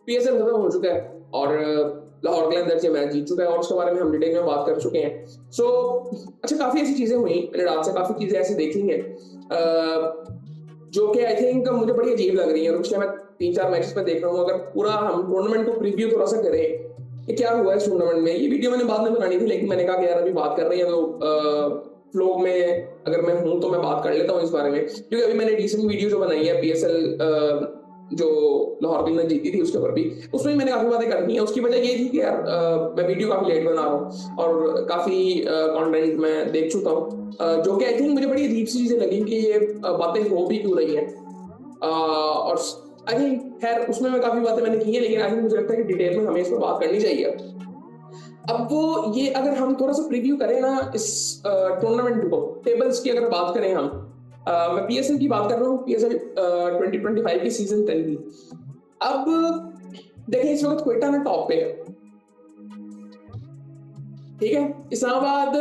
PSL खत्म हो चुका है और लाहौर कलंदर्स ये मैच जीत चुका है और उसके बारे में हम डिटेल में बात कर चुके हैं। सो अच्छा, काफी ऐसी चीजें हुई मैंने रात से, काफी चीजें ऐसी देखी हैं जो कि आई थिंक मुझे बड़ी अजीब लग रही है और पिछले मैं 3-4 मैचेस में देख रहा हूँ। अगर पूरा हम टूर्नामेंट को प्रीव्यू थोड़ा सा करें कि क्या हुआ इस टूर्नामेंट में, ये वीडियो मैंने बाद में बनानी थी लेकिन मैंने कहा कि यार अभी बात कर रही है तो फ्लो में अगर मैं हूं तो मैं बात कर लेता हूँ इस बारे में, क्योंकि अभी मैंने रिसेंट वीडियो जो बनाई है पीएसएल जो लाहौर कलंदर्स जीती थी उसके ऊपर भी, उसमें मैंने काफी बातें करनी है। उसकी वजह ये थी कि यार मैं वीडियो काफी लेट बना रहा हूँ और काफी कंटेंट मैं देख चुका हूँ जो कि आई थिंक मुझे बड़ी अजीब सी चीजें लगी कि ये बातें हो भी क्यों रही हैं। और आई थिंक खैर उसमें मैं काफी बातें मैंने की है, लेकिन आई थिंक मुझे लगता है कि डिटेल में हमें इस पर बात करनी चाहिए। अब वो ये अगर हम थोड़ा सा प्रीव्यू करें ना इस टूर्नामेंट को, टेबल्स की अगर बात करें हम, मैं पीएसएल की बात कर रहा हूँ, पीएसएल 2025 की सीजन 10 की। अब देखिए इस वक्त क्वेटा में टॉप पे है, ठीक है। इस्लामाबाद,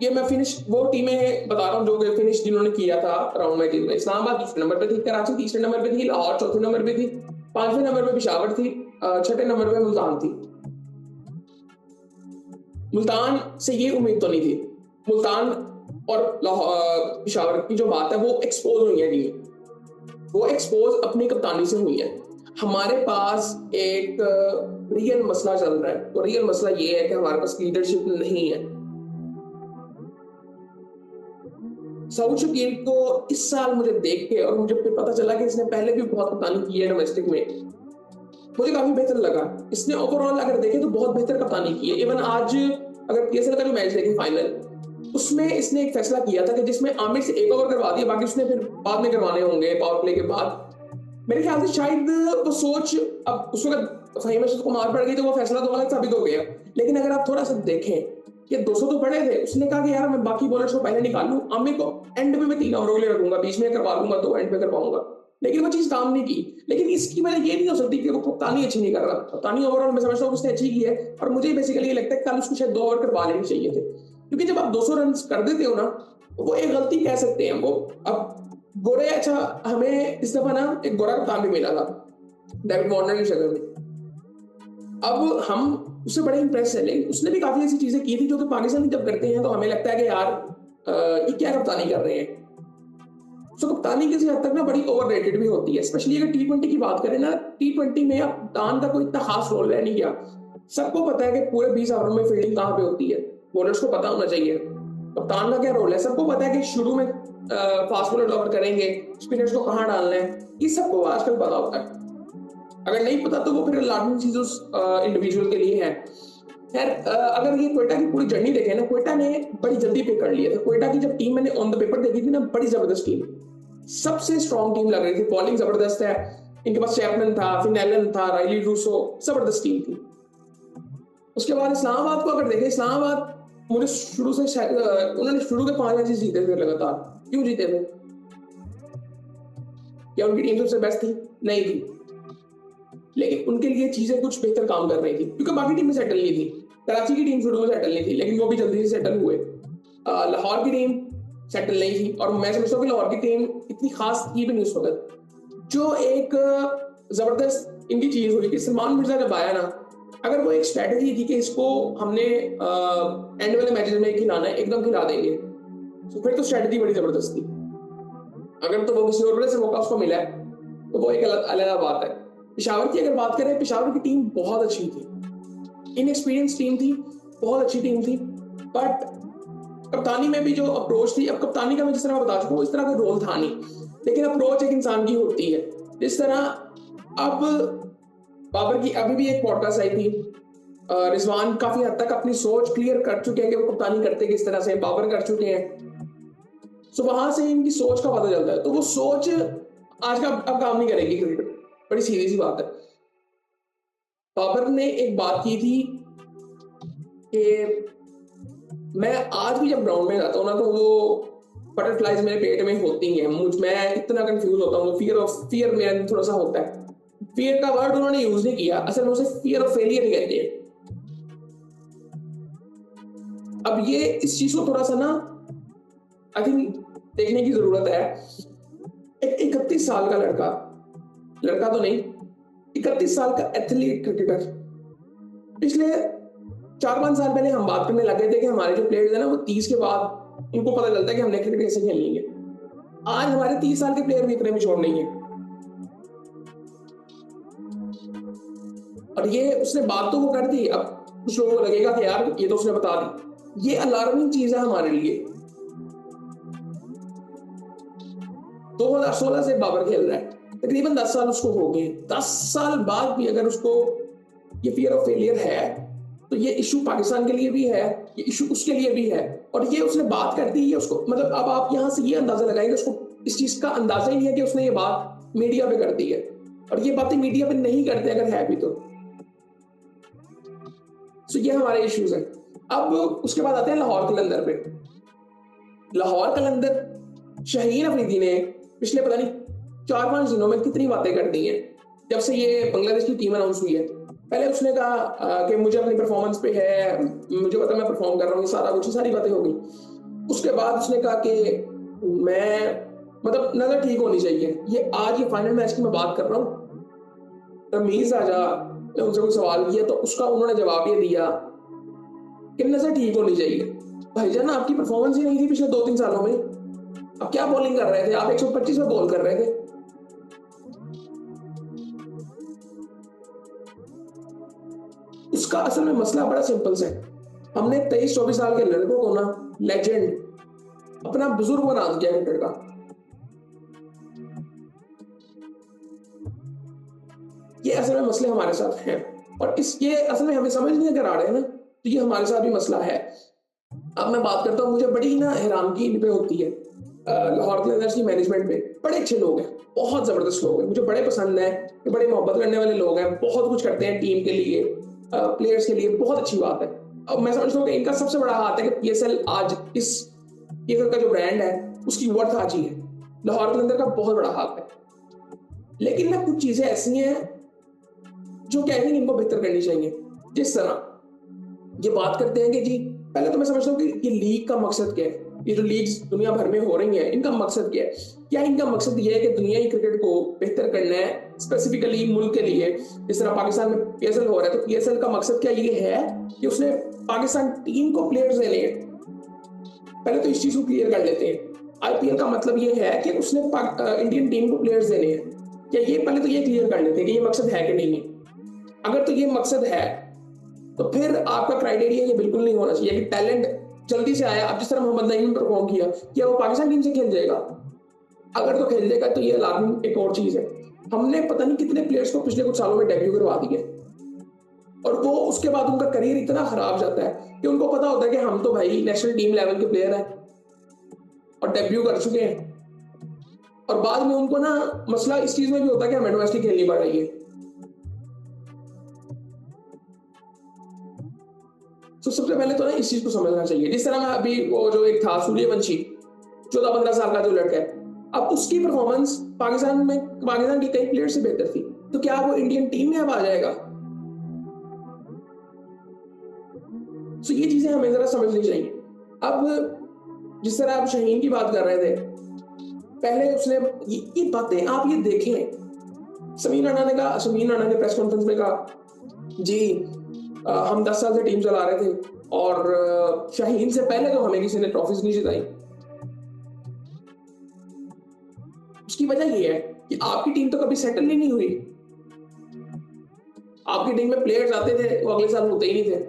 ये मैं फिनिश वो टीमें बता रहा हूँ जो फिनिश जिन्होंने किया था राउंड मैचेस में। इस्लामाबाद दूसरे नंबर पे थी, कराची तीसरे नंबर पे थी, लाहौर चौथे नंबर पे थी, पांचवें नंबर पे पेशावर थी, छठे नंबर पे मुल्तान थी। मुल्तान से ये उम्मीद तो नहीं थी। मुल्तान और पेशावर की जो बात है वो एक्सपोज हुई है टीम, वो एक्सपोज अपनी कप्तानी से हुई है। हमारे पास एक रियल मसला चल रहा है, तो रियल मसला ये है कि हमारे पास लीडरशिप नहीं है। सऊद शकील को इस साल मुझे देख के और मुझे फिर पता चला कि इसने पहले भी बहुत कप्तानी की है डोमेस्टिक में, मुझे काफी बेहतर लगा। इसने ओवरऑल अगर देखे तो बहुत बेहतर कप्तानी की है। इवन आज अगर पीएसएल का जो मैच देखे फाइनल, उसमें इसने एक फैसला किया था कि जिसमें आमिर से एक ओवर करवा दिया, बाकी उसने फिर बाद में करवाने होंगे पावर प्ले के बाद। मेरे ख्याल से शायद वो सोच, अब उस वक्त फहीम अरशद को मार पड़ गई तो वो फैसला तो गलत साबित हो गया, लेकिन अगर आप थोड़ा सा देखें कि 200 तो पड़े थे, उसने कहा कि यार मैं बाकी बॉलर्स को पहले निकाल लूं, आमिर को एंड में मैं 3 ओवरों के लिए रखूंगा, बीच में करवा लूंगा तो एंड पे करवाऊंगा, लेकिन वो चीज काम नहीं की। लेकिन इसकी वजह ये नहीं हो सकती कि वो कप्तानी अच्छी नहीं कर रहा। कप्तानी ओवरऑल मैं समझता हूँ उसने अच्छी की है और मुझे बेसिकली ये लगता है कि कल उसको शायद 2 ओवर करवा लेनी चाहिए थे, क्योंकि जब आप 200 रन कर देते हो ना, वो एक गलती कह सकते हैं वो। अब गोरे, अच्छा हमें इस दफा ना एक गोरा कप्तान भी मिला था डेविड वार्नर की शक्ल में। अब हम उससे बड़े इंप्रेस है, लेकिन उसने भी काफी ऐसी चीजें की थी जो कि पाकिस्तान जब करते हैं तो हमें लगता है कि यार ये क्या कप्तानी कर रहे हैं। सो कप्तानी किसी हद तक ना बड़ी ओवररेटेड भी होती है, स्पेशली अगर टी20 की बात करें ना। टी20 में अब कप्तान का कोई इतना खास रोल रह नहीं गया। सबको पता है कि पूरे 20 ओवर में फील्डिंग कहाँ पे होती है, बॉलर्स को पता होना चाहिए कप्तान का क्या रोल है। सबको पता है कि शुरू में फास्ट बॉलर ओवर करेंगे, स्पिनर्स को कहाँ डालना है, ये सबको आजकल पता होता है। अगर नहीं पता तो वो फिर लाजमी चीज उस इंडिविजुअल के लिए है। खैर अगर ये क्वेटा की पूरी जर्नी देखें ना, क्वेटा ने बड़ी जल्दी पिक कर लिया था। क्वेटा की जब टीम मैंने ऑन द पेपर देखी थी ना, बड़ी जबरदस्त टीम, सबसे स्ट्रॉन्ग टीम लग रही थी, बॉलिंग जबरदस्त है इनके पास, चैपमैन था, फिनेलन था, राइली रूसो, जबरदस्त टीम थी। उसके बाद इस्लामाबाद को अगर देखें, इस्लामाबाद मुझे शुरू से उन्होंने शुरू के 5 मैचेस जीते थे लगातार। क्यों जीते थे? क्या उनकी टीम सबसे बेस्ट थी? नहीं थी, लेकिन उनके लिए चीजें कुछ बेहतर काम कर रही थी क्योंकि बाकी टीमें सेटल नहीं थी। कराची की टीम शुरू में सेटल नहीं थी, लेकिन वो भी जल्दी से सेटल हुए। लाहौर की टीम सेटल नहीं थी और मैं समझता हूँ कि लाहौर की टीम इतनी खास थी भी नहीं उस वक्त। जो एक जबरदस्त इनकी चीज हुई कि सलमान मिर्जा जब आया ना, अगर वो एक स्ट्रेटेजी थी कि इसको हमने एंड वाले मैचेस में खिलाना है, एकदम खिला देंगे, तो फिर तो स्ट्रेटेजी बड़ी जबरदस्त थी। अगर तो वो किसी और वजह से मौका उसको मिला है तो वो एक अलग अलग बात है। पेशावर की अगर बात करें, पेशावर की टीम बहुत अच्छी थी, इनएक्सपीरियंस टीम थी, बहुत अच्छी टीम थी, बट कप्तानी में भी जो अप्रोच थी, अब कप्तानी का मैं जिस तरह बता चुका हूँ इस तरह का रोल था नहीं, लेकिन अप्रोच एक इंसान की होती है। जिस तरह अब बाबर की अभी भी एक पॉडकास्ट आई थी, रिजवान काफी हद तक अपनी सोच क्लियर कर चुके हैं कि वो कप्तानी करते किस तरह से, बाबर कर चुके हैं। सो वहां से इनकी सोच का पता चलता है, तो वो सोच आज का अब काम नहीं करेगी क्रिकेट, बड़ी सीधी सी बात है। बाबर ने एक बात की थी कि मैं आज भी जब ग्राउंड में जाता हूँ ना, तो वो बटरफ्लाइज मेरे पेट में होती हैं, मैं इतना कंफ्यूज होता हूँ, फियर मेरा थोड़ा सा होता है। फियर का वर्ड उन्होंने यूज नहीं किया, असल में उसे फियर ऑफ फेलियर कहते हैं। अब ये इस चीज को थोड़ा सा ना आई थिंक देखने की जरूरत है। एक 31 साल का लड़का, लड़का तो नहीं, 31 साल का एथलीट क्रिकेटर। पिछले 4-5 साल पहले हम बात करने लगे थे कि हमारे जो प्लेयर्स हैं ना वो 30 के बाद इनको पता चलता है कि हमने क्रिकेट कैसे खेलनी है। आज हमारे 30 साल के प्लेयर भी इतने मैच्योर नहीं है। और ये उसने बात तो वो कर दी, अब कुछ लोगों को लगेगा कि यार ये तो उसने बता दी। ये अलार्मिंग चीज है हमारे लिए। 2016 से बाबर खेल रहा है, तकरीबन 10 साल उसको हो गए। 10 साल बाद भी अगर उसको ये फियर ऑफ फेलियर है तो ये इशू पाकिस्तान के लिए भी है, ये इशू उसके लिए भी है। और ये उसने बात कर दी है उसको, मतलब अब आप यहां से ये अंदाजा लगाएंगे उसको इस चीज का अंदाजा ही नहीं है कि उसने ये बात मीडिया पे कर दी है। और ये बातें मीडिया पे नहीं करते अगर है भी तो ये हमारे इश्यूज हैं। अब उसके बाद आते हैं लाहौर कलंदर पे। लाहौर कलंदर शाहीन अफरीदी ने पिछले पता नहीं 4-5 दिनों में कितनी बातें कर दी हैं जब से ये बांग्लादेश की टीम अनाउंस हुई है। पहले उसने कहा कि मुझे अपनी परफॉर्मेंस पे है, मुझे पता मैं परफॉर्म कर रहा हूँ, सारा कुछ सारी बातें हो गई। उसके बाद उसने कहा कि मैं मतलब नजर ठीक होनी चाहिए। ये आज ये फाइनल मैच की मैं बात कर रहा हूँ, रमीज राजा ने उनसे कोई सवाल किया तो उसका उन्होंने जवाब ये दिया कि नजर ठीक होनी चाहिए। भाईजान आपकी परफॉर्मेंस ही नहीं थी पिछले 2-3 सालों में, अब क्या बॉलिंग कर रहे थे आप? 125 में बॉल कर रहे थे। उसका असल में मसला बड़ा सिंपल सा है। हमने 23-24 साल के लड़कों को ना लेजेंड, अपना बुजुर्ग बना दिया क्रिकेट का। ये असल में मसले हमारे साथ हैं और इसके असल में हमें समझ नहीं अगर आ रहे हैं ना तो ये हमारे साथ भी मसला है। अब मैं बात करता हूँ, मुझे बड़ी ना हैरानगी इन पे होती है लाहौर कलंदर्स की मैनेजमेंट पे। बड़े अच्छे लोग हैं, बहुत जबरदस्त लोग हैं, मुझे बड़े पसंद है, बड़े मोहब्बत करने वाले लोग हैं, बहुत कुछ करते हैं टीम के लिए, प्लेयर्स के लिए, बहुत अच्छी बात है। अब मैं समझता हूँ कि इनका सबसे बड़ा हाथ है कि पीएसएल आज इस पीएसएल का जो ब्रांड है उसकी वर्थ आज ही है। लाहौर कलंदर का बहुत बड़ा हाथ है, लेकिन ना कुछ चीजें ऐसी हैं जो क्या है इनको बेहतर करनी चाहिए। जिस तरह ये बात करते हैं कि जी पहले तो मैं समझता हूँ कि ये लीग का मकसद क्या है, ये जो लीग्स दुनिया भर में हो रही हैं इनका मकसद क्या है? क्या इनका मकसद ये है कि दुनियाई क्रिकेट को बेहतर करना है स्पेसिफिकली मुल्क के लिए? जिस तरह पाकिस्तान में पीएसएल हो रहा है तो पीएसएल का मकसद क्या ये है कि उसने पाकिस्तान टीम को प्लेयर्स देने हैं? पहले तो इस चीज को क्लियर कर लेते हैं। आईपीएल का मतलब ये है कि उसने इंडियन टीम को प्लेयर्स देने हैं, क्या ये पहले तो ये क्लियर कर लेते हैं कि ये मकसद है कि नहीं है। अगर तो ये मकसद है तो फिर आपका क्राइटेरिया ये बिल्कुल नहीं होना चाहिए कि टैलेंट जल्दी से आया। अब जिस तरह मोहम्मद नईम ने परफॉर्म किया, क्या वो पाकिस्तान टीम से खेल जाएगा? अगर तो खेल जाएगा तो ये अलार्मिंग एक और चीज है। हमने पता नहीं कितने प्लेयर्स को पिछले कुछ सालों में डेब्यू करवा दिए और वो उसके बाद उनका करियर इतना खराब जाता है कि उनको पता होता है कि हम तो भाई नेशनल टीम लेवल के प्लेयर हैं और डेब्यू कर चुके हैं, और बाद में उनको ना मसला इस चीज में भी होता है कि हमें डोमेस्टिक खेलनी पड़ रही है। तो सबसे पहले तो ना इस चीज को समझना चाहिए। जिस तरह मैं अभी वो जो एक था सूर्यवंशी, 14-15 साल का जो लड़का है, अब उसकी परफॉर्मेंस पाकिस्तान की कई प्लेयर से बेहतर थी, तो क्या वो इंडियन टीम में अब आ जाएगा? तो ये चीजें हमें जरा समझनी चाहिए। अब जिस तरह आप शाहीन की बात कर रहे थे, पहले उसने ये बातें आप ये देखें, समीर राणा ने प्रेस कॉन्फ्रेंस में कहा जी हम 10 साल से टीम चला रहे थे और शाहीन से पहले तो हमें किसी ने ट्रॉफीज नहीं जिताई। उसकी वजह ये है कि आपकी टीम तो कभी सेटल ही नहीं हुई। आपकी टीम में प्लेयर्स आते थे वो अगले साल होते ही नहीं थे,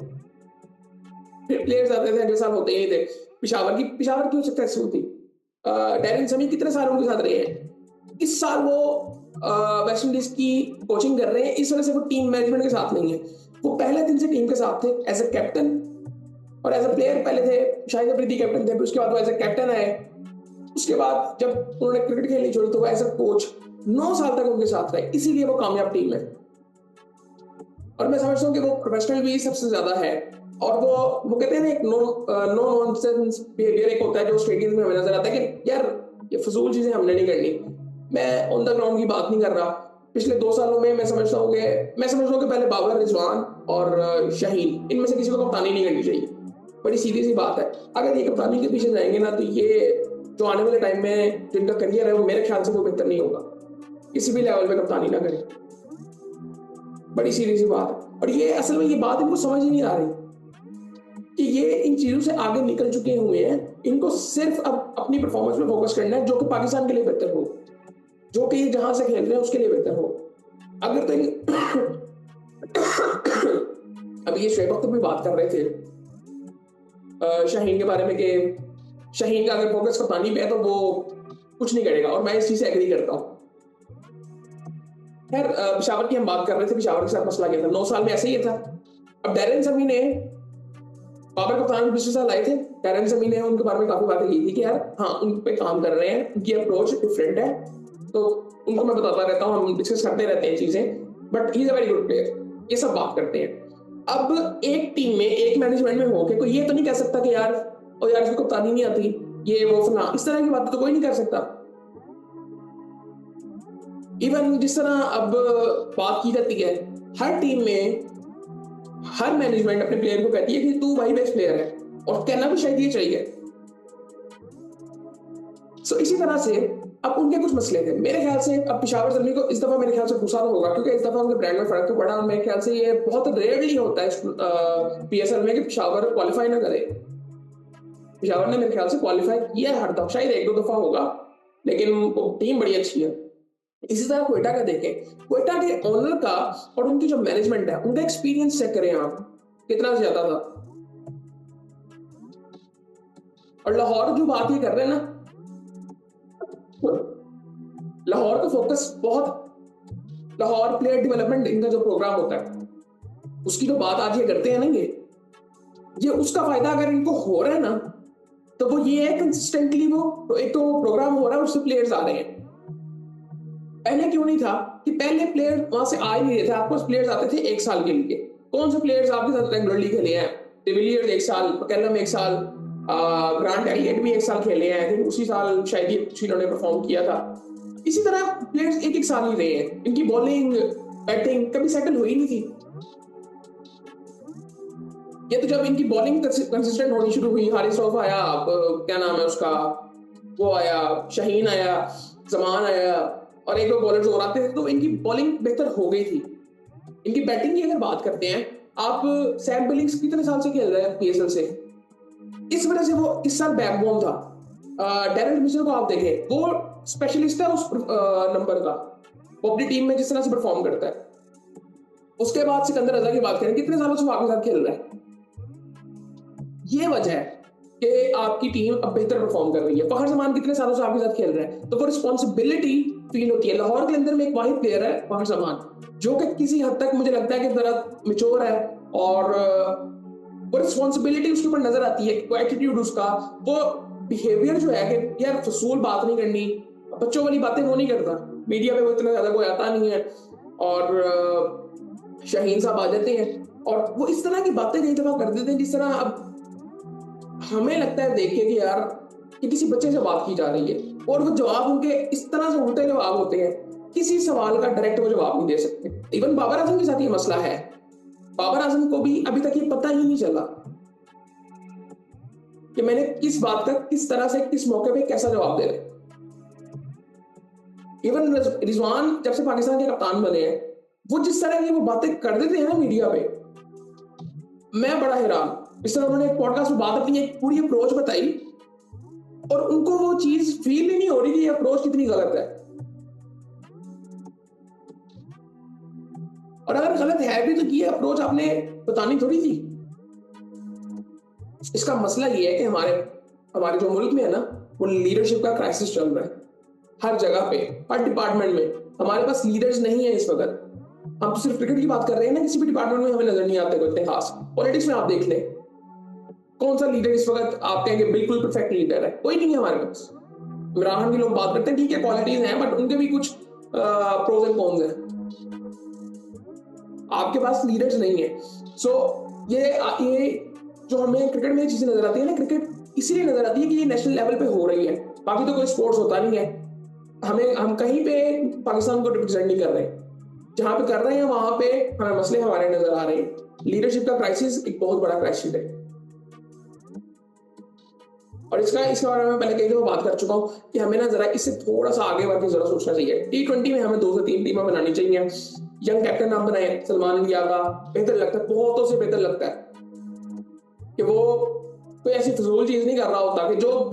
फिर प्लेयर्स आते थे अगले साल होते ही नहीं थे। पिशावर क्यों सक्सेसफुल थी? डैरेन समी कितने साल उनके साथ रहे हैं। इस साल वो वेस्ट इंडीज की कोचिंग कर रहे हैं, इस वजह से वो टीम मैनेजमेंट के साथ नहीं है। वो पहले दिन से टीम के साथ थे एज ए कैप्टन और एज ए प्लेयर पहले थे। शाहिद अफरीदी कैप्टन थे, उसके बाद वो एज ए कैप्टन आए। उसके बाद जब उन्होंने क्रिकेट खेलनी छोड़ी तो वो एज ए कोच 9 साल तक उनके साथ रहे, इसीलिए वो कामयाब टीम है। और मैं समझता हूँ कि वो प्रोफेशनल भी सबसे ज्यादा है। और वो कहते हैं ना एक नो नॉनसेंस बिहेवियर एक होता है जो स्टेडियम में हमें नजर आता है कि यार ये फजूल चीजें हमने नहीं करनी। मैं ऑन द ग्राउंड की बात नहीं कर रहा। पिछले 2 सालों में मैं समझता हूँ कि पहले बाबर, रिजवान और शाहीन, इनमें से किसी को कप्तानी नहीं करनी चाहिए। बड़ी सीधी सी बात है। अगर ये कप्तानी के पीछे जाएंगे ना तो ये जो आने वाले टाइम में जिनका करियर है वो मेरे ख्याल से वो बेहतर नहीं होगा। किसी भी लेवल पे कप्तानी ना करें। बड़ी सीरियस सी बात है। और ये असल में ये बात इनको समझ ही नहीं आ रही कि ये इन चीजों से आगे निकल चुके हुए हैं। इनको सिर्फ अब अपनी परफॉर्मेंस पे फोकस करना है, जो कि पाकिस्तान के लिए बेहतर हो, जो कि जहां से खेल रहे हैं उसके लिए बेहतर हो। अगर तो अभी ये शोएब अख्तर भी बात कर रहे थे शाहीन के बारे में कि शाहीन का अगर फोकस कप्तानी पे है तो वो कुछ नहीं करेगा, और मैं इस चीज से एग्री करता हूँ। खैर पेशावर की हम बात कर रहे थे, पेशावर के साथ मसला क्या था, 9 साल में ऐसे ही था। अब डैरेन समी ने बाबर कप्तान पिछले साल आए थे, डैरेन समी ने उनके बारे में काफी बातें की थी कि यार हाँ उन पे काम कर रहे हैं, उनकी अप्रोच डिफरेंट है, तो उनको मैं बताता रहता हूँ, हम डिस्कस करते रहते हैं चीजें, but he is a very good player, ये सब बात करते हैं। अब एक टीम में एक मैनेजमेंट में होके कोई ये तो नहीं कह सकता कि यार और यार इसको कप्तानी नहीं आती, ये वो फला, इस तरह की बात तो कोई नहीं कर सकता। इवन जिस तरह अब बात की जाती है हर टीम में, हर मैनेजमेंट अपने प्लेयर को कहती है कि तू भाई बेस्ट प्लेयर है, और कहना भी शायद ये चाहिए। सो इसी तरह से अब उनके कुछ मसले थे मेरे ख्याल से। अब पेशावर जर्नी को इस दफा मेरे ख्याल से गुस्सा होगा, क्योंकि इस दफा उनके ब्रांड में फर्क तो पड़ा। मेरे ख्याल से ये बहुत रेयरली होता है पीएसएल में कि पेशावर क्वालिफाई ना करे। पेशावर ने मेरे ख्याल से क्वालिफाई किया है हर दफा, शायद 1-2 दफा होगा, लेकिन टीम बड़ी अच्छी है। इसी तरह क्वेटा का देखें, क्वेटा के ओनर का और उनकी जो मैनेजमेंट है उनका एक्सपीरियंस चेक करें आप, कितना ज्यादा था। और लाहौर जो बात ये कर रहे हैं ना, लाहौर का फोकस बहुत, लाहौर प्लेयर डेवलपमेंट इनका जो प्रोग्राम होता है उसकी जो बात आज ये करते हैं ना, ये उसका फायदा अगर इनको हो रहा है ना, तो वो ये है कंसिस्टेंटली वो एक तो प्रोग्राम हो रहा है, उससे प्लेयर्स आ रहे हैं। पहले क्यों नहीं था कि पहले प्लेयर वहां से आ ही नहीं रहे थे, आपको प्लेयर्स आते थे 1 साल के लिए। कौन से प्लेयर्स आपके साथ रेगुलरली खेले हैं? डिविलियर्स 1 साल, कैलम 1 साल, ग्रांट एलियट भी 1 साल खेले हैं, आई थिंक उसी साल शायद ये इन्होंने परफॉर्म किया था। इसी तरह प्लेयर्स 1-1 साल ही रहे हैं, इनकी बॉलिंग बैटिंग कभी सेटल हुई नहीं थी। ये तो जब इनकी बॉलिंग कंसिस्टेंट होनी शुरू हुई, हारिस रऊफ आया, क्या नाम है उसका, वो आया, शाहीन आया, जमान आया, और 1-2 बॉलर्स और आते थे, तो इनकी बॉलिंग बेहतर हो गई थी। इनकी बैटिंग की अगर बात करते हैं, आप सैम बिलिंग्स कितने साल से खेल रहे हैं पीएसएल से, इस वजह से वो इस साल बैकबोन था। डैरेन मिचेल को आप देखें, वो स्पेशलिस्ट है उस नंबर का, वो अपनी टीम में जिस तरह से परफॉर्म करता है। उसके बाद सिकंदर रजा की बात करें, कितने सालों से वो आपके साथ खेल रहा है। ये वजह है कि आपकी टीम अब बेहतर परफॉर्म कर रही है। फखर जमान कितने सालों से आपके साथ खेल रहा है, तो वो रिस्पॉन्सिबिलिटी फील होती है। लाहौर के अंदर में एक वाहिद प्लेयर है फखर जमान, जो कि किसी हद तक मुझे लगता है कि जरा मैच्योर है, और वो रिस्पॉन्सिबिलिटी उसके ऊपर नजर आती है, वो एटीट्यूड उसका, वो बिहेवियर जो है कि यार फसूल बात नहीं करनी, बच्चों वाली बातें वो नहीं करता। मीडिया पे वो इतना ज्यादा कोई आता नहीं है, और शाहीन साहब आ जाते हैं और वो इस तरह की बातें कई दफा कर देते हैं जिस तरह अब हमें लगता है देख के कि यार कि किसी बच्चे से बात की जा रही है, और वो जवाब उनके इस तरह से उल्टे जवाब होते हैं, किसी सवाल का डायरेक्ट वो जवाब नहीं दे सकते। इवन बाबर आजम के साथ ये मसला है, बाबर आजम को भी अभी तक ये पता ही नहीं चला कि मैंने किस बात का किस तरह से किस मौके पे कैसा जवाब दे रहे। इवन रिजवान जब से पाकिस्तान के कप्तान बने हैं, वो जिस तरह की वो बातें कर देते हैं ना मीडिया पे, मैं बड़ा हैरान। इस तरह उन्होंने एक पॉडकास्ट में बात अपनी एक पूरी अप्रोच बताई, और उनको वो चीज फील ही नहीं हो रही कि ये अप्रोच कितनी गलत है। और अगर गलत है भी तो ये अप्रोच आपने बतानी थोड़ी थी। इसका मसला ये है कि हमारे जो मुल्क में है ना, वो लीडरशिप का क्राइसिस चल रहा है हर जगह पे, हर डिपार्टमेंट में। हमारे पास लीडर्स नहीं है इस वक्त। हम तो सिर्फ क्रिकेट की बात कर रहे हैं ना, किसी भी डिपार्टमेंट में हमें नजर नहीं आते कोई इतने खास। पॉलिटिक्स में आप देख लें, कौन सा लीडर इस वक्त आप कहेंगे बिल्कुल परफेक्ट लीडर है? कोई नहीं है हमारे पास। इमरान खान की लोग बात करते हैं, ठीक है क्वालिटीज हैं, बट उनके भी कुछ प्रोज एंड कॉन्स हैं। आपके पास लीडर्स नहीं है। सो ये जो हमें क्रिकेट में चीजें नजर आती है ना, क्रिकेट इसीलिए नजर आती है कि ये नेशनल लेवल पे हो रही है, बाकी तो कोई स्पोर्ट्स होता नहीं है। हम कहीं पे पाकिस्तान को रिप्रेजेंट नहीं कर रहे, जहां पे कर रहे हैं वहां पे हमें मसले हमारे नजर आ रहे हैं। लीडरशिप का क्राइसिस एक बहुत बड़ा क्राइसिस है। और इसके बारे में पहले कई दफा बात कर चुका हूँ कि हमें ना जरा इससे थोड़ा सा आगे बढ़ के जरा सोचना चाहिए। T20 में हमें 2 से 3 टीमें बनानी चाहिए। यंग कैप्टन नाम बनाए सलमान इंडिया का, बेहतर लगता है, बहुतों से बेहतर लगता है कि वो कोई ऐसी फजूल चीज नहीं कर रहा होता कि जो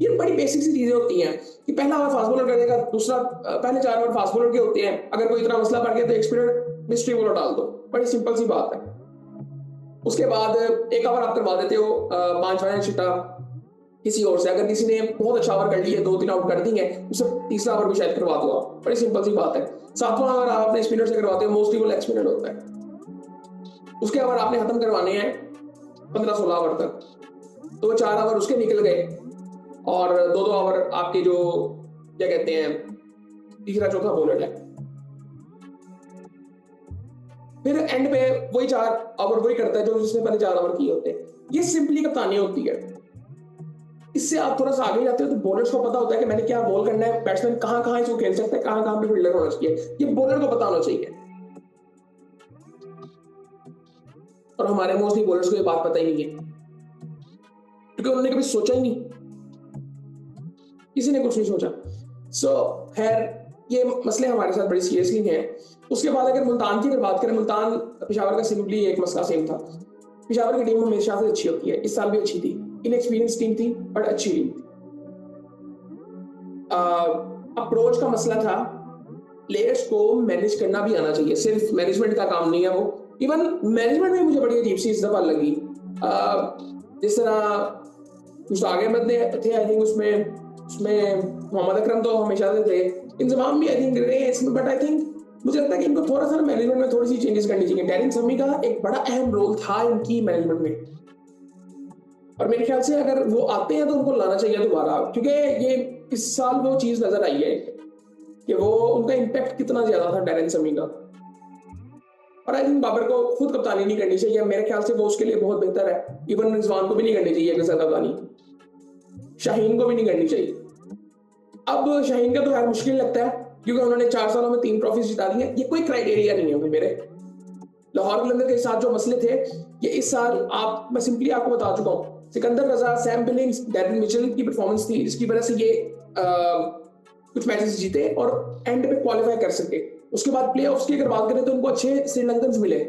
ये बड़ी बेसिक सी चीजें होती हैं कि पहला ओवर फास्ट बॉलर करेगा, दूसरा पहले 4 ओवर फास्ट बॉलर के होते हैं, अगर कोई इतना मसला पड़ गया तो एक स्पिनर मिस्ट्री बॉलर डाल दो, बड़ी सिंपल सी बात है। उसके बाद एक ओवर आप करवा देते हो 5 रन छिट्टा किसी और से, अगर किसी ने बहुत अच्छा ओवर कर लिया, 2-3 आउट कर दी है, उसे तीसरा ओवर भी शायद करवा दो आप, बड़ी सिंपल सी बात है। 7वां ओवर आप अपने स्पिनर से करवाते हो, मोस्टली वो लेग स्पिनर होता है। उसके ओवर आपने खत्म करवाने हैं 15-16 ओवर तक, तो वो 4 ओवर उसके निकल गए और 2-2 ओवर आपके जो क्या कहते हैं तीसरा चौथा बॉलर है। फिर एंड पे वही 4 ओवर वही करता है जो जिसने पहले 4 ओवर किए होते हैं। ये सिंपली कप्तानी होती है। इससे आप थोड़ा सा आगे जाते हो तो बॉलर्स को पता होता है कि मैंने क्या बॉल करना है, बैट्समैन कहां इसको खेल सकता है, कहां पे फील्डर होना चाहिए, ये बॉलर को पता होना चाहिए। और हमारे मोस्टली बॉलर्स को ये बात पता ही नहीं है क्योंकि उन्होंने कभी सोचा ही नहीं, किसी ने कुछ नहीं सोचा। सो खैर ये मसले हमारे साथ बड़ी सीरियसली हैं। उसके बाद अगर मुल्तान की बात करें, मुल्तान पेशावर का सिंपली एक मसला सेम था। पेशावर की टीम हमेशा से अच्छी होती है, इस साल भी अच्छी थी, इनएक्सपीरियंस टीम थी बट अच्छी टीम थी। अप्रोच का मसला था, प्लेयर्स को मैनेज करना भी आना चाहिए, सिर्फ मैनेजमेंट का काम नहीं है वो। इवन मैनेजमेंट में मुझे बड़ी अजीब सी इस दफा लगी, जिस तरह मुश्ताक अहमद ने थे, आई थिंक उसमें मोहम्मद अकरम तो हमेशा से थे, इंतजाम भी आई थिंक रहे हैं इसमें, बट आई थिंक मुझे लगता है कि इनको थोड़ा सा मैनेजमेंट में थोड़ी सी चेंजेस करनी चाहिए। डैरेन समी का एक बड़ा अहम रोल था इनकी मैनेजमेंट में, और मेरे ख्याल से अगर वो आते हैं तो उनको लाना चाहिए दोबारा, क्योंकि ये इस साल वो चीज नजर आई है कि वो उनका इम्पैक्ट कितना ज्यादा था डैरेन समी का। और आई थिंक बाबर को खुद कप्तानी नहीं करनी चाहिए, मेरे ख्याल से वो उसके लिए बहुत बेहतर है। इवन रिजवान को भी नहीं करनी चाहिए कप्तानी, शाहीन को भी नहीं करनी चाहिए। अब शाहीन का तो खैर मुश्किल लगता है क्योंकि उन्होंने 4 सालों में 3 ट्रॉफी जिता दी है, ये कोई क्राइटेरिया नहीं है मेरे। लाहौर कलंदर के साथ जो मसले थे ये इस साल मैं सिंपली आपको बता चुका हूँ। सिकंदर रजा, सैम बिलिंग्स, डेविड मिचेल की परफॉर्मेंस थी जिसकी वजह से ये कुछ मैचेस जीते और एंड पे क्वालिफाई कर सके। उसके बाद प्लेऑफ्स की अगर बात करें तो उनको अच्छे श्रीलंकन मिले,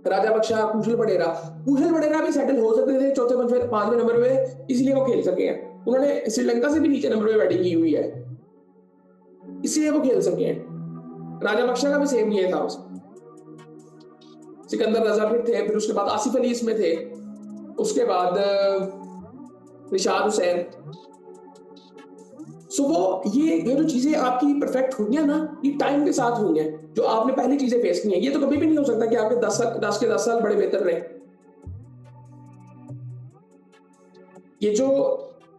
राजा बख्शा, कुशल पडेरा भी सेटल हो सकते थे चौथे 5वें नंबर पे, इसलिए वो खेल सके हैं। उन्होंने श्रीलंका से भी नीचे नंबर पे बैटिंग की हुई है, इसलिए वो खेल सके हैं। राजा बख्शा का भी सेम ये था, सिकंदर रजा फिर थे, फिर उसके बाद आसिफ अली इसमें थे, उसके बाद निशाद हुसैन। सो वो ये जो चीजें आपकी परफेक्ट हुई है ना, ये टाइम के साथ हुई हैं, जो आपने पहली चीजें फेस की हैं। ये तो कभी भी नहीं हो सकता कि आपके 10 साल बड़े बेहतर रहे। ये जो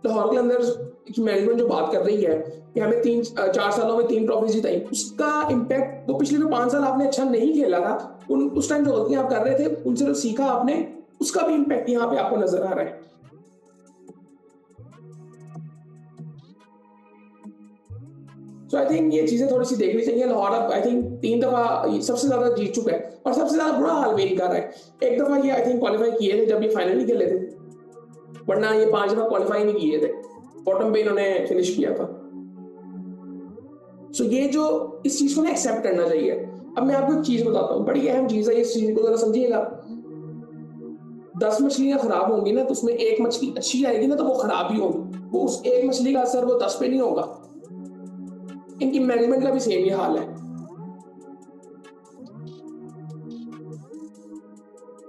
लाहौर के अंदर की मैनेजमेंट जो बात कर रही है कि हमें 4 सालों में 3 ट्रॉफी जिताई, उसका इम्पैक्ट वो पिछले जो 5 साल आपने अच्छा नहीं खेला था, उस टाइम जो गलतियां आप कर रहे थे उनसे जो सीखा आपने, उसका भी इम्पैक्ट यहाँ पे आपको नजर आ रहा है। तो आई थिंक ये चीजें थोड़ी सी देखनी चाहिए। लाहौर अब आई थिंक 3 दफा सबसे ज्यादा जीत चुका है और सबसे ज्यादा बुरा हाल भी नहीं कर रहा है। एक दफा ये आई थिंक क्वालिफाई किए थे जब ये फाइनल नहीं खेले थे, वरना ये 5 दफा क्वालिफाई नहीं किए थे, बॉटम पे इन्होंने फिनिश किया था। सो ये जो इस चीज को ना एक्सेप्ट करना चाहिए। अब मैं आपको एक चीज बताता हूँ, बड़ी अहम चीज है, इस चीज को जरा समझिएगा। 10 मछलियां खराब होंगी ना तो उसमें एक मछली अच्छी आएगी ना तो वो खराब ही होगी, वो उस एक मछली का असर वो 10 पे नहीं होगा। इनकी मैनेजमेंट का भी सेम ही हाल है।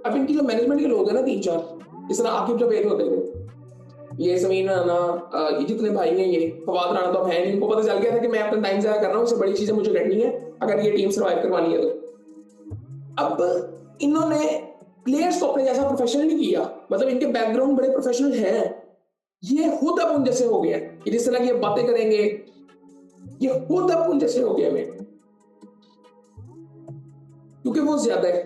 अब इनकी जो मैनेजमेंट के लोग हैं ना 3-4, जिस तरह आकिब जवेद होते थे, ये जमीन राना, ये जितने भाई हैं, ये फवाद राना तो है नहीं, इनको पता चल गया था कि मैं अपना टाइम जाया कर रहा हूँ, इससे बड़ी चीजें मुझे करनी है अगर ये टीम सर्वाइव करवानी है तो। अब इन्होंने प्लेयर्स को अपने जैसा प्रोफेशनल नहीं किया, मतलब इनके बैकग्राउंड बड़े प्रोफेशनल हैं, ये खुद अब उन जैसे हो गया, जिस तरह की बातें करेंगे ये खुद अब उन जैसे हो गया में, क्योंकि वो ज्यादा है।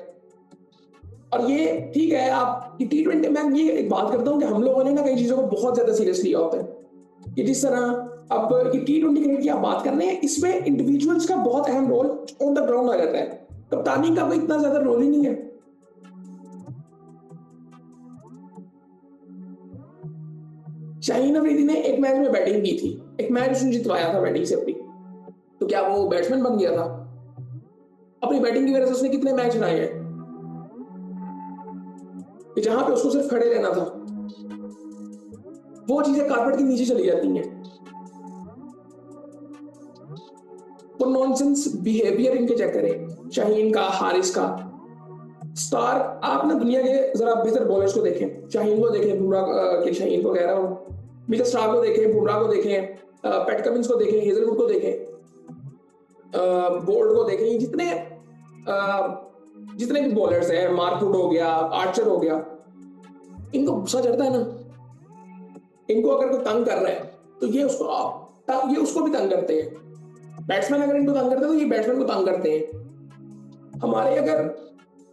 और ये ठीक है, आप T20 में ये एक बात करता हूं कि हम लोगों ने ना कई चीजों को बहुत ज्यादा सीरियस लिया होता है कि जिस तरह अब ये T20 क्रिकेट की आप बात कर रहे हैं, इसमें इंडिविजुअल्स का बहुत अहम रोल ऑन द ग्राउंड आ जाता है, कप्तानी का कोई इतना ज्यादा रोल ही नहीं है। शाहीन अफरीदी ने एक मैच में बैटिंग की थी, एक मैच उसने जितवाया था बैटिंग से अपनी, तो क्या वो बैट्समैन बन गया था? अपनी बैटिंग की वजह से उसने कितने मैच हराए हैं कि जहां पे उसको सिर्फ खड़े रहना था, वो चीजें कारपेट के नीचे चली जाती हैं। वो नॉनसेंस बिहेवियर इनके चेक करें, शाहीन का, हारिस का। स्टार, आप ना दुनिया के जरा बेहतर बॉलर्स को देखें, शाहीन को देखें, बुमराह के शाहीन को कह रहा हूँ, मिचेल स्टार्क को देखें, बुमराह को देखें, पैट कमिंस को देखें, हेजलवुड को देखें, बोल्ट को देखें, जितने भी बॉलर्स हैं, मार्कवुड हो गया, आर्चर हो गया, इनको गुस्सा चढ़ता है ना, इनको अगर कोई तंग कर रहा है तो ये उसको भी तंग करते हैं। बैट्समैन अगर इनको तंग करते हैं तो ये बैट्समैन को तंग करते हैं। हमारे अगर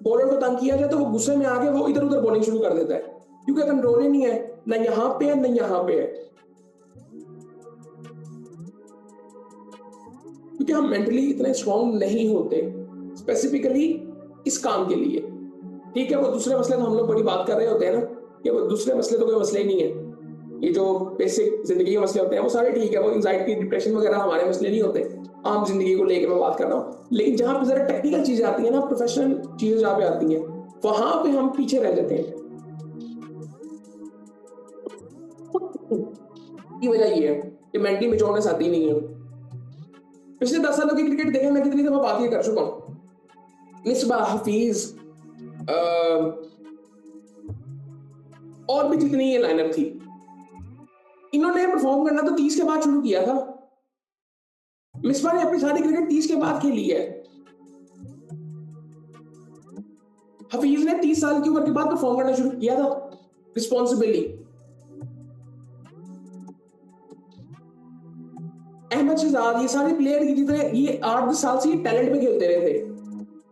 बॉलर को तंग किया जाए तो वो गुस्से में आके वो इधर उधर बॉलिंग शुरू कर देता है, क्योंकि कंट्रोल ही नहीं है, ना यहाँ पे है ना यहाँ पे है, क्योंकि हम मेंटली इतने स्ट्रांग नहीं होते स्पेसिफिकली इस काम के लिए। ठीक है, वो दूसरे मसले तो हम लोग बड़ी बात कर रहे होते हैं ना, कि वो दूसरे मसले तो कोई मसले ही नहीं है, ये जो बेसिक जिंदगी के मसले होते हैं वो सारे ठीक है, वो एंजाइटी, डिप्रेशन वगैरह हमारे मसले नहीं होते, आम जिंदगी को लेकर मैं बात कर रहा हूँ। लेकिन जहां पे जरा टेक्निकल चीजें आती है ना, प्रोफेशनल चीजें जहां पे आती हैं, वहां पे हम पीछे रह जाते हैं। की वजह ये है कि मेंटली मेच्योरनेस आती नहीं है। पिछले 10 सालों की क्रिकेट देखें, मैं कितनी दफा बात ये कर चुका हूँ, मिसबाह, हफीज, और भी जितनी ये लाइनअप थी, इन्होंने परफॉर्म करना तो 30 के बाद शुरू किया था। मिसबाह ने अपनी सारी क्रिकेट 30 के बाद खेली है। हफीज ने 30 साल की उम्र के बाद परफॉर्म करना शुरू किया था रिस्पॉन्सिबली। अहमद शहजाद, ये सारे प्लेयर जितने ये 8-10 साल से टैलेंट पे खेलते रहे थे,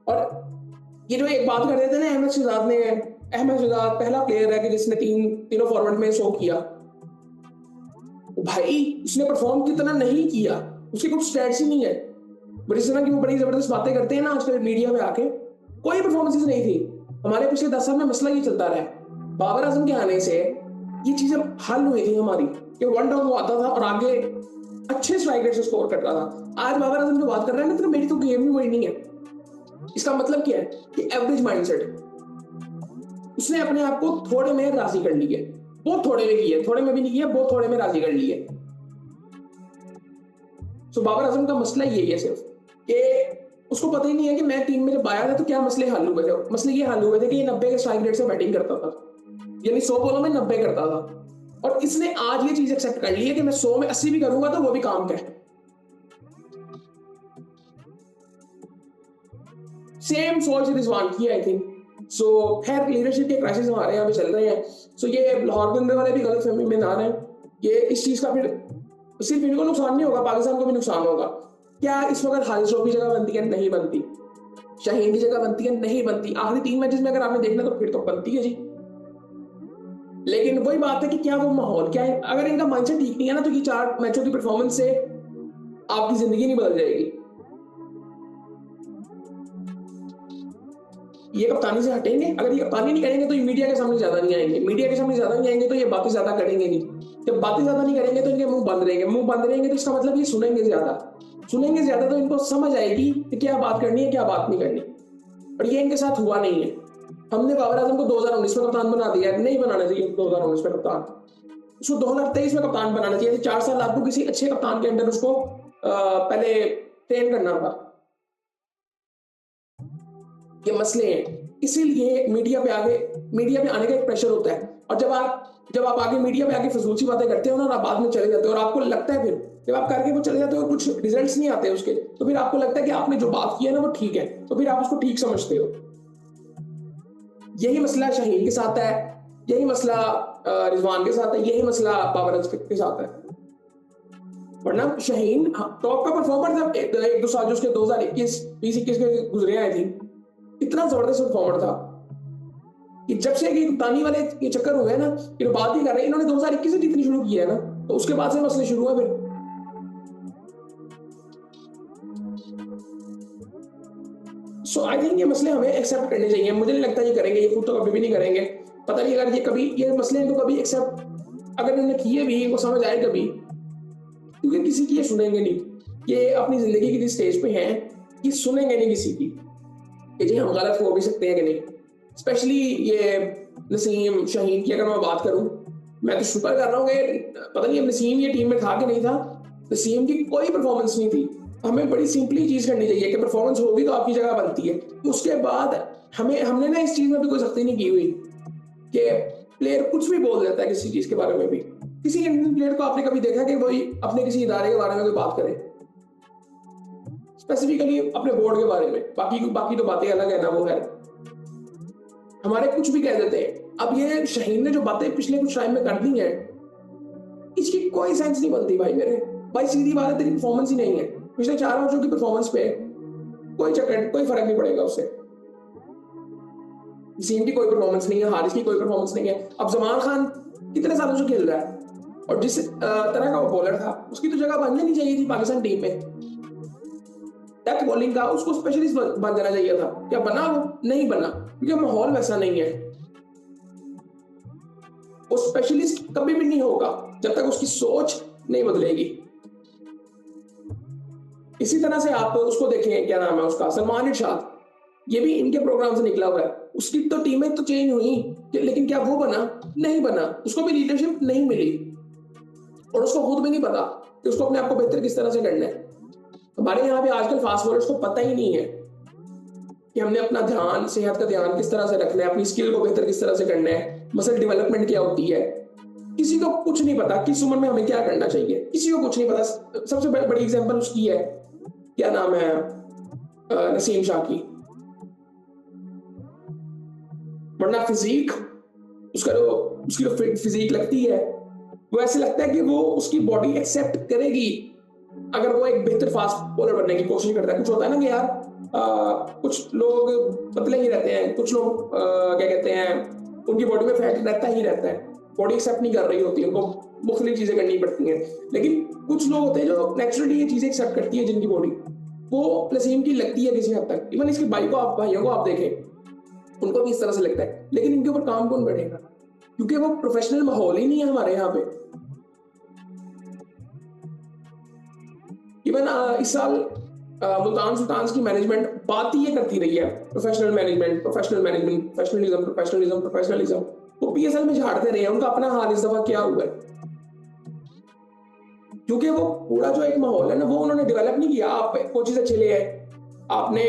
और ये जो एक बात कर रहे थे ना, अहमद शहजाद पहला प्लेयर है कि जिसने तीनों फॉर्मेट में 100 किया। भाई उसने परफॉर्म कितना नहीं किया, उसके कुछ स्टैट्स ही नहीं है, बट इस तरह की वो बड़ी जबरदस्त बातें करते हैं ना आजकल मीडिया में आके, कोई परफॉर्मेंसेस नहीं थी। हमारे पिछले 10 साल में मसला ये चलता रहा है, बाबर आजम के आने से ये चीजें हल हुई थी हमारी, कि वन डाउन वो आता था और आगे अच्छे स्ट्राइक रेट से स्कोर करता था। आज बाबर आजम जो बात कर रहा है ना, तो मेरी तो गेम ही वही नहीं है। इसका मतलब क्या है कि एवरेज माइंडसेट, उसने अपने आप को थोड़े में राजी कर ली है, बहुत थोड़े में की है, थोड़े में भी नहीं किया, बहुत थोड़े में राजी कर ली है। तो बाबर आजम का मसला यही है सिर्फ कि उसको पता ही नहीं है कि मैं टीम में जब आया था तो क्या मसले हल हुए थे। मसले ये हल हुए थे कि ये 90 के स्ट्राइक रेट से बैटिंग करता था, यानी 100 बॉलों में 90 करता था, और इसने आज ये चीज एक्सेप्ट कर ली है कि मैं 100 में 80 भी करूंगा तो वो भी काम का है। सेम सोच रिजवान की आई थिंक। सो खैर, लीडरशिप के क्राइसिस हमारे यहाँ पे चल रहे हैं। सो ये लाहौर के अंदर वाले भी गलत फहमी में ना रहे, ये इस चीज का फिर सिर्फ इनको नुकसान नहीं होगा, पाकिस्तान को भी नुकसान होगा। क्या इस वक्त हारिस रऊफ की जगह बनती है? नहीं बनती। शाहीन की जगह बनती है? नहीं बनती। आखिरी 3 मैचेस में अगर आपने देखना तो फिर तो बनती है जी। लेकिन वही बात है कि क्या वो माहौल क्या है, अगर इनका माइंडसेट ठीक नहीं है ना, तो ये 4 मैचों की परफॉर्मेंस से आपकी जिंदगी नहीं बदल जाएगी। ये कप्तानी से हटेंगे, अगर ये कप्तानी नहीं करेंगे तो ये मीडिया के सामने ज्यादा नहीं आएंगे, मीडिया के सामने ज्यादा नहीं आएंगे तो ये बातें ज्यादा करेंगे नहीं, जब बातें ज्यादा नहीं करेंगे तो इनके मुंह बंद रहेंगे तो इसका मतलब ये सुनेंगे ज्यादा तो इनको समझ आएगी कि क्या बात करनी है, क्या बात नहीं करनी। और ये इनके साथ हुआ नहीं है। हमने बाबर आजम को 2019 में कप्तान बना दिया, नहीं बनाना चाहिए 2019 में कप्तान, उसको 2023 में कप्तान बनाना चाहिए। 4 साल आपको किसी अच्छे कप्तान के अंदर उसको पहले ट्रेन करना था। ये मसले हैं, इसीलिए मीडिया पे आने का एक प्रेशर होता है, और जब आप आगे मीडिया पे आके फजूल सी बातें करते हो ना, और आप बाद में चले जाते हो, और आपको लगता है फिर जब आप करके वो चले जाते हो और कुछ रिजल्ट्स नहीं आते उसके, तो फिर आपको लगता है कि आपने जो बात की है ना वो ठीक है, तो फिर आप उसको ठीक समझते हो। यही मसला शाहीन के साथ है, यही मसला रिजवान के साथ है, यही मसला बाबर आजम के साथ है। वरना शाहीन टॉप का परफॉर्मर था, 1-2 साल जो उसके 2021 के गुजरे आए थी, इतना जबरदस्त परफॉर्मर था कि जब से कप्तानी वाले ये चक्कर हुए ना, ये बात ही कर रहे हैं, इन्होंने 2021 से जीतनी शुरू की है ना, तो उसके बाद से मसले शुरू हुए फिर। सो आई थिंक ये मसले हमें एक्सेप्ट करने चाहिए। मुझे नहीं लगता ये करेंगे, ये खुद तो कभी भी नहीं करेंगे। पता नहीं अगर ये मसले इनको कभी एक्सेप्ट अगर इन्होंने किए भी वो समझ आए कभी, क्योंकि किसी की ये सुनेंगे नहीं। ये अपनी जिंदगी की जिस स्टेज पे हैं ये सुनेंगे नहीं किसी की कि जी हम गलत हो भी सकते हैं कि नहीं। स्पेशली ये नसीम शाहीन की अगर मैं बात करूं, मैं तो शुक्र कर रहा हूँ कि पता नहीं अब नसीम ये टीम में था कि नहीं था। नसीम की कोई परफॉर्मेंस नहीं थी। हमें बड़ी सिंपली चीज करनी चाहिए कि परफॉर्मेंस होगी तो आपकी जगह बनती है। उसके बाद हमने ना इस चीज में भी कोई सख्ती नहीं की हुई कि प्लेयर कुछ भी बोल देता है किसी चीज के बारे में भी। किसी इंडियन प्लेयर को आपने कभी देखा कि वही अपने किसी इदारे के बारे में कोई बात करे, स्पेसिफिकली अपने बोर्ड के बारे में? बाकी तो बातें अलग है ना, वो है हमारे कुछ भी कह देते हैं। अब ये शाहीन ने जो बातें पिछले कुछ टाइम में कर दी हैं इसकी कोई सेंस नहीं बनती भाई मेरे भाई। सीधी बात है, तेरी परफॉर्मेंस ही नहीं है। पिछले 4 मैचों की परफॉर्मेंस पे कोई फर्क नहीं पड़ेगा उससे। वसीम की कोई परफॉर्मेंस नहीं है, हारिस की कोई परफॉर्मेंस नहीं है। अब जमान खान कितने सालों से खेल रहा है और जिस तरह का वो बॉलर था उसकी तो जगह बननी नहीं चाहिए थी पाकिस्तान टीम में। डेथ बॉलिंग का उसको स्पेशलिस्ट बन जाना चाहिए था। क्या बना? वो नहीं बना क्योंकि माहौल वैसा नहीं है। वो स्पेशलिस्ट कभी भी नहीं होगा जब तक उसकी सोच नहीं बदलेगी। इसी तरह से आप उसको देखें, क्या नाम है उसका, सलमान इरशाद, ये भी इनके प्रोग्राम से निकला हुआ है। उसकी तो टीमें तो चेंज हुई लेकिन क्या वो बना? नहीं बना। उसको भी लीडरशिप नहीं मिली और उसको खुद भी नहीं पता कि उसको अपने आप को बेहतर किस तरह से करना है। हमारे यहाँ पे आजकल फास्ट बॉलर्स को पता ही नहीं है कि हमने अपना ध्यान, सेहत का ध्यान किस तरह से रखना है, अपनी स्किल को बेहतर किस तरह से करना है, मसल डेवलपमेंट क्या होती है। किसी को कुछ नहीं पता किस उम्र में हमें क्या करना चाहिए, किसी को कुछ नहीं पता। सबसे बड़ी एग्जांपल उसकी है, क्या नाम है, नसीम शाह की। वरना फिजिक उसकी जो फिजिक लगती है वो ऐसे लगता है कि वो उसकी बॉडी एक्सेप्ट करेगी अगर वो एक बेहतर फास्ट बॉलर बनने की कोशिश करता है। कुछ होता है ना कि यार कुछ लोग पतले ही रहते हैं, कुछ लोग क्या कहते हैं उनकी बॉडी में फैट रहता ही रहता है, बॉडी एक्सेप्ट नहीं कर रही होती, उनको मुख्तलिफ चीजें करनी पड़ती हैं। लेकिन कुछ लोग होते हैं जो नेचुरली ये चीजें एक्सेप्ट करती है, जिनकी बॉडी वो नसीम की लगती है किसी हद तक। इवन इसके भाइयों को आप देखें, उनको भी इस तरह से लगता है। लेकिन इनके ऊपर काम कौन करेगा? क्योंकि वो प्रोफेशनल माहौल ही नहीं है हमारे यहाँ पे। इवन इस साल मुल्तान सुल्तान्स की मैनेजमेंट बात ही ये करती रही है, प्रोफेशनलिज्म। वो पीएसएल में झाड़ते रहे हैं। उनका अपना हाल इस दफा क्या हुआ है? क्योंकि वो पूरा जो एक माहौल है ना वो उन्होंने डेवलप नहीं किया। आप कोचेस अच्छे ले आए, आपने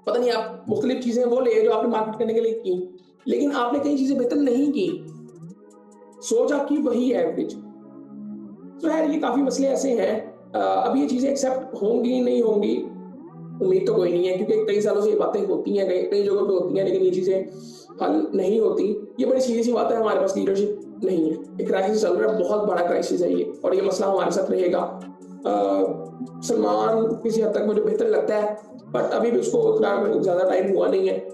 पता नहीं आप मुख्तलिफ चीजें वो ले जो आपने मार्केट करने के लिए की, लेकिन आपने कई चीजें बेहतर नहीं की। सोच आपकी वही है एवरेज। तो यार ये काफी मसले ऐसे हैं। अब ये चीजें एक्सेप्ट होंगी नहीं होंगी उम्मीद तो कोई नहीं है, क्योंकि कई सालों से ये बातें होती हैं, कई जगहों पे होती हैं, लेकिन ये चीजें हल नहीं होती। ये बड़ी सीधी सी बात है, हमारे पास लीडरशिप नहीं है। एक क्राइसिस चल रहा है, बहुत बड़ा क्राइसिस है ये, और ये मसला हमारे साथ रहेगा। सलमान किसी हद तक मुझे बेहतर लगता है, बट अभी भी उसको उतना ज्यादा टाइम हुआ नहीं है।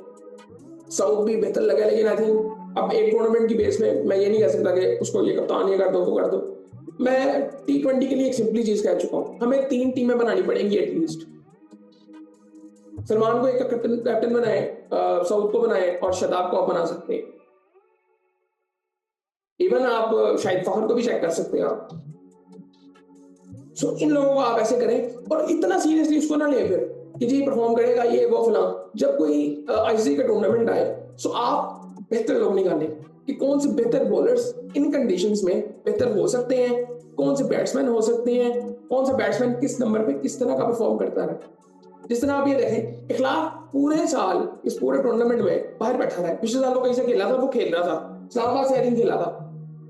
साउथ भी बेहतर लगा, लेकिन आई थिंक अब एक टूर्नामेंट की बेस में मैं ये नहीं कह सकता कि उसको ये कप्तान ये कर दो वो कर दो। मैं T20 के लिए एक सिंपली चीज कह चुका हूँ, हमें 3 टीमें बनानी पड़ेंगी एटलीस्ट। सलमान को एक कैप्टन बनाए, साउथ को बनाए, और शदाब को आप बना सकते हैं। इवन आप शाहिद फखर को भी चेक कर सकते हैं आप। सो इन लोगों को आप ऐसे करें, और इतना सीरियसली उसको ना ले फिर कि जी परफॉर्म करेगा ये वो फला। जब कोई आईसीसी का टूर्नामेंट आए तो आप बेहतर लोग निकालें कि कौन से बेहतर बॉलर्स इन कंडीशंस में बेहतर हो सकते हैं, कौन से बैट्समैन हो सकते हैं, कौन सा बैट्समैन किस नंबर पे किस तरह का परफॉर्म करता है। जिस तरह आप ये देखें, इखलाक पूरे साल इस पूरे टूर्नामेंट में बाहर बैठा रहा है। पिछले साल वो कहीं से खेला था, वो खेल रहा था, इस्लामाबाद से आई खेला था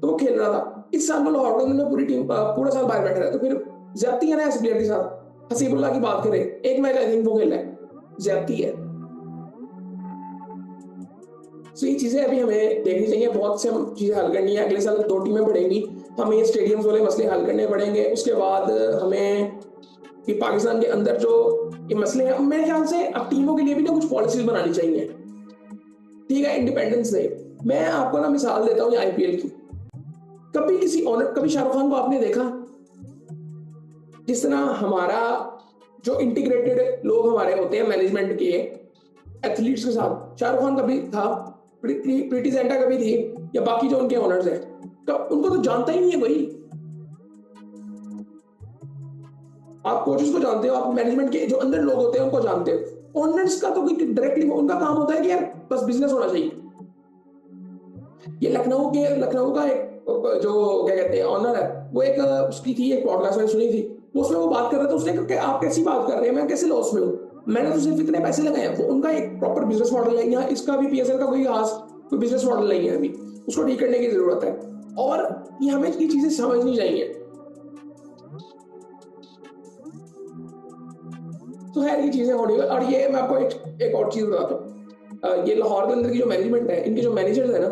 तो वो खेल रहा था। इस साल वो लाहौर में पूरी टीम पूरा साल बाहर बैठा रहा है, तो फिर ज्यादती है ना ऐसे प्लेयर के साथ। हसीबुल्लाह की बात करें, एक मैच आई थिंक वो खेला है, ज्यादती है। तो ये चीजें अभी हमें देखनी चाहिए, बहुत से हम चीजें हल करनी है। अगले साल 2 टीमें बढ़ेंगी, हमें ये स्टेडियम्स वाले मसले हल करने पड़ेंगे। उसके बाद हमें कि पाकिस्तान के अंदर जो ये मसले हैं, मेरे ख्याल से अब टीमों के लिए भी ना कुछ पॉलिसीज बनानी चाहिए। ठीक है, इंडिपेंडेंस डे, मैं आपको ना मिसाल देता हूँ आईपीएल की। कभी किसी ऑनर, कभी शाहरुख खान को आपने देखा? जिस तरह हमारा जो इंटीग्रेटेड लोग हमारे होते हैं मैनेजमेंट के एथलीट्स के साथ, शाहरुख खान कभी था, प्रीति जिंटा कभी थी, या बाकी जो उनके ओनर्स हैं, उनको तो जानता ही नहीं है कोई। आप कोचेस को जानते हो, आप मैनेजमेंट के जो अंदर लोग होते हैं उनको जानते हो। ओनर्स का तो कोई डायरेक्टली उनका काम होता है कि यार बस बिजनेस होना चाहिए। ये लखनऊ का एक जो क्या कहते हैं ऑनर है, वो एक उसकी थी एक पॉडकास्ट मैंने सुनी थी, उसमें वो बात कर रहे थे। उसने कहा कि आप कैसी बात कर रहे हैं, मैं कैसे लॉस में हूँ, मैंने तो सिर्फ इतने पैसे लगाए हैं। वो उनका एक प्रॉपर बिजनेस मॉडल है। यहाँ इसका भी पीएसएल का कोई खास कोई बिजनेस मॉडल नहीं है, अभी उसको ठीक करने की जरूरत है। और ये हमें ये चीजें समझनी चाहिए। तो खैर ये चीजें होनी। और ये मैं आपको एक और चीज बताता हूँ। ये लाहौर के अंदर की जो मैनेजमेंट है, इनके जो मैनेजर्स है ना,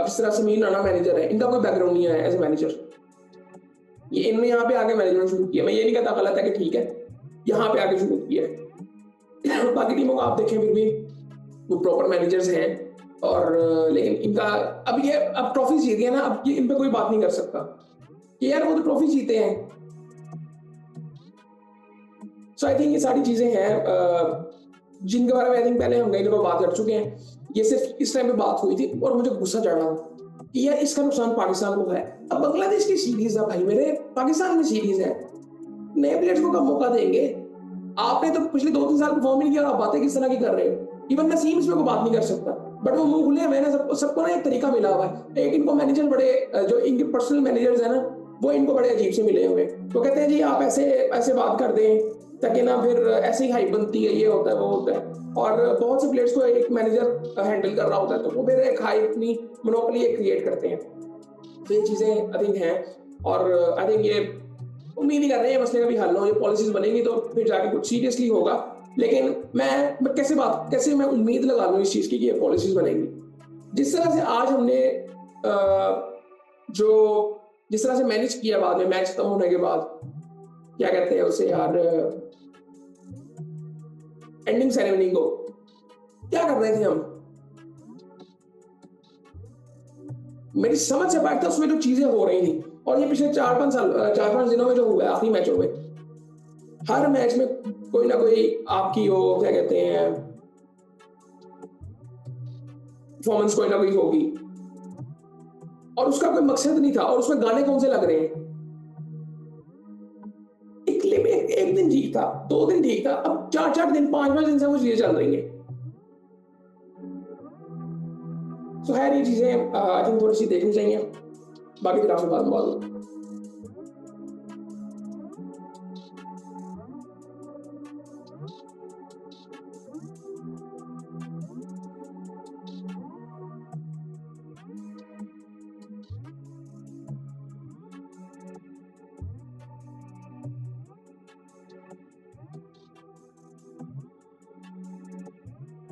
जिस तरह समीर राणा मैनेजर है, इनका कोई बैकग्राउंड नहीं है एज ए मैनेजर। ये इन्होंने यहाँ पे आके मैनेजमेंट शुरू किया। मैं ये नहीं कहता गलत है कि ठीक है, यहाँ पे आके शुरू किया है। बाकी टीमों को आप देखें फिर भी वो प्रॉपर मैनेजर्स हैं। और लेकिन इनका अब ये अब ट्रॉफी जीत गया ना, अब ये इन पे कोई बात नहीं कर सकता कि यार वो तो ट्रॉफी जीते हैं। सो आई थिंक ये सारी चीजें हैं जिनके बारे में आई थिंक पहले हम कई दफा बात कर चुके हैं। ये सिर्फ इस टाइम पे बात हुई थी और मुझे गुस्सा चढ़ रहा था कि यार इसका नुकसान पाकिस्तान को है। अब बांग्लादेश की सीरीज है भाई मेरे, पाकिस्तान में सीरीज है, नए प्लेयर्स को कब मौका देंगे? आपने तो पिछले 2-3 साल परफॉर्म नहीं किया और आप बातें किस तरह की कर रहे हो? इवन मैं सीम्स में को बात नहीं कर सकता, बट वो मुंह खुले हुए ना, सबको ना एक तरीका मिला हुआ है। एक इनको मैनेजर बड़े जो इनके पर्सनल मैनेजर्स है ना, वो इनको बड़े अजीब से मिले हुए। तो कहते हैं जी आप ऐसे ऐसे बात कर दें ताकि ना फिर ऐसे ही हाइप बनती है, ये होता है वो होता है। और बहुत से प्लेयर्स को एक मैनेजर हैंडल कर रहा होता है, तो वो फिर एक हाइप अपनी मोनोपोली क्रिएट करते हैं। तो ये चीजें आई थिंक हैं। और आई थिंक ये उम्मीद ही कर रहे हैं मसले का भी हल हो, ये पॉलिसीज बनेंगी तो फिर जाके कुछ सीरियसली होगा। लेकिन मैं कैसे मैं उम्मीद लगा लूँ इस चीज की कि ये पॉलिसीज बनेंगी? जिस तरह से आज हमने जिस तरह से मैनेज किया बाद में मैच खत्म होने के बाद, क्या कहते हैं उसे यार, एंडिंग सेरेमनी को, क्या कर रहे थे हम? मेरी समझ से बाहर था उसमें जो चीजें हो रही थी। और ये पिछले 4-5 दिनों में जो हुआ है आखिरी मैचों में, हर मैच में कोई ना कोई आपकी वो क्या कहते हैं परफॉर्मेंस कोई ना कोई होगी, और उसका कोई मकसद नहीं था। और उसमें गाने कौन से लग रहे हैं? एक दिन ठीक था, 2 दिन ठीक था, अब 4-4 दिन 5-5 दिन से वो चीजें चल रही है। तो खैर ये चीजें आई थिंक थोड़ी सी देखनी चाहिए। बाकी फिर आपसे बात